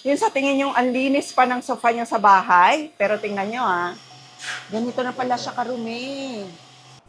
Yun sa tingin yung ang linis pa ng sofa nyo sa bahay. Pero tingnan nyo ganito na pala siya karumi.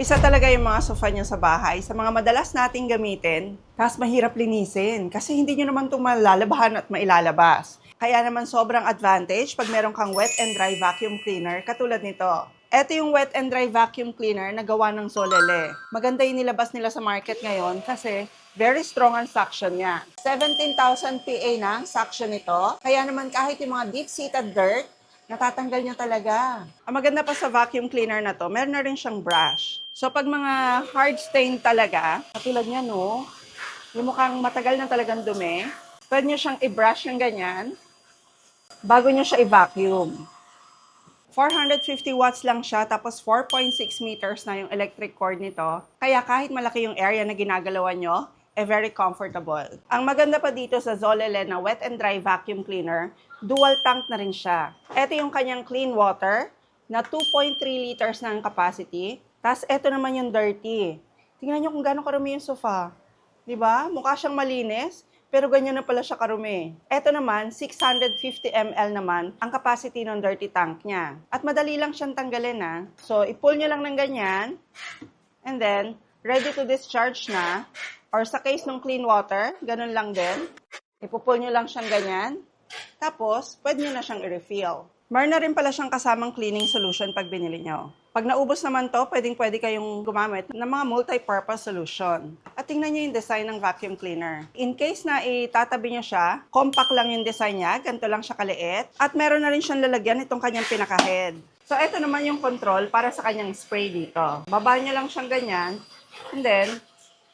Isa talaga yung mga sofa nyo sa bahay, sa mga madalas nating gamitin, tapos mahirap linisin kasi hindi nyo naman itong malalabahan at mailalabas. Kaya naman sobrang advantage pag meron kang wet and dry vacuum cleaner katulad nito. Ito yung wet and dry vacuum cleaner na gawa ng Zolele. Maganda yung nilabas nila sa market ngayon kasi very strong ang suction niya. 17,000 PA na ang suction nito. Kaya naman kahit yung mga deep-seated dirt, natatanggal niya talaga. Ang maganda pa sa vacuum cleaner na to, meron na rin siyang brush. So pag mga hard stain talaga, katulad niya yung mukhang matagal na talagang dumi, pwede niyo siyang i-brush yung ganyan bago niyo siya i-vacuum. 450 watts lang siya, tapos 4.6 meters na yung electric cord nito. Kaya kahit malaki yung area na ginagalawan nyo, very comfortable. Ang maganda pa dito sa Zolele na wet and dry vacuum cleaner, dual tank na rin siya. Ito yung kanyang clean water na 2.3 liters na ang capacity. Tapos ito naman yung dirty. Tingnan nyo kung gaano karumi yung sofa. Diba? Mukha siyang malinis, pero ganyan na pala siya karumi. Ito naman, 650 ml naman ang capacity ng dirty tank niya. At madali lang siyang tanggalin So, i-pull nyo lang ng ganyan. And then, ready to discharge na. Or sa case ng clean water, ganun lang din. Ipupull nyo lang siyang ganyan. Tapos, pwede nyo na siyang i-refill. Meron na rin pala siyang kasamang cleaning solution pag binili nyo. Pag naubos naman to, pwede kayong gumamit ng mga multi-purpose solution. At tingnan nyo yung design ng vacuum cleaner. In case na itatabi nyo siya, compact lang yung design niya, ganito lang siya kaliit. At meron na rin siyang lalagyan itong kanyang pinaka-head. So, ito naman yung control para sa kanyang spray dito. Baba nyo lang siyang ganyan, and then,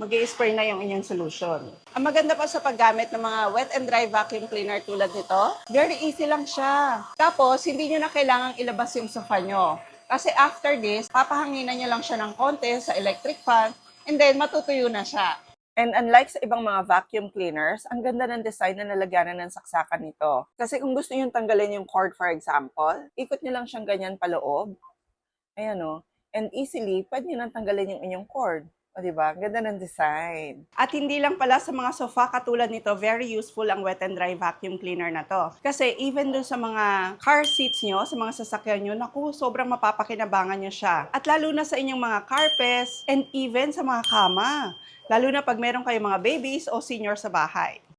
mag-i-spray na yung inyong solution. Ang maganda pa sa paggamit ng mga wet and dry vacuum cleaner tulad nito, very easy lang siya. Tapos, hindi nyo na kailangang ilabas yung sofa nyo. Kasi after this, papahanginan nyo lang siya ng konti sa electric fan, and then matutuyo na siya. And unlike sa ibang mga vacuum cleaners, ang ganda ng design na nalagyanan ng saksakan nito. Kasi kung gusto nyo tanggalin yung cord, for example, ikot nyo lang siyang ganyan paloob. Ayan and easily, pwede nyo nang tanggalin yung inyong cord. O, diba? Ganda ng design. At hindi lang pala sa mga sofa katulad nito, very useful ang wet and dry vacuum cleaner na to. Kasi even dun sa mga car seats nyo, sa mga sasakyan nyo, naku, sobrang mapapakinabangan nyo siya. At lalo na sa inyong mga carpets and even sa mga kama. Lalo na pag meron kayong mga babies o senior sa bahay.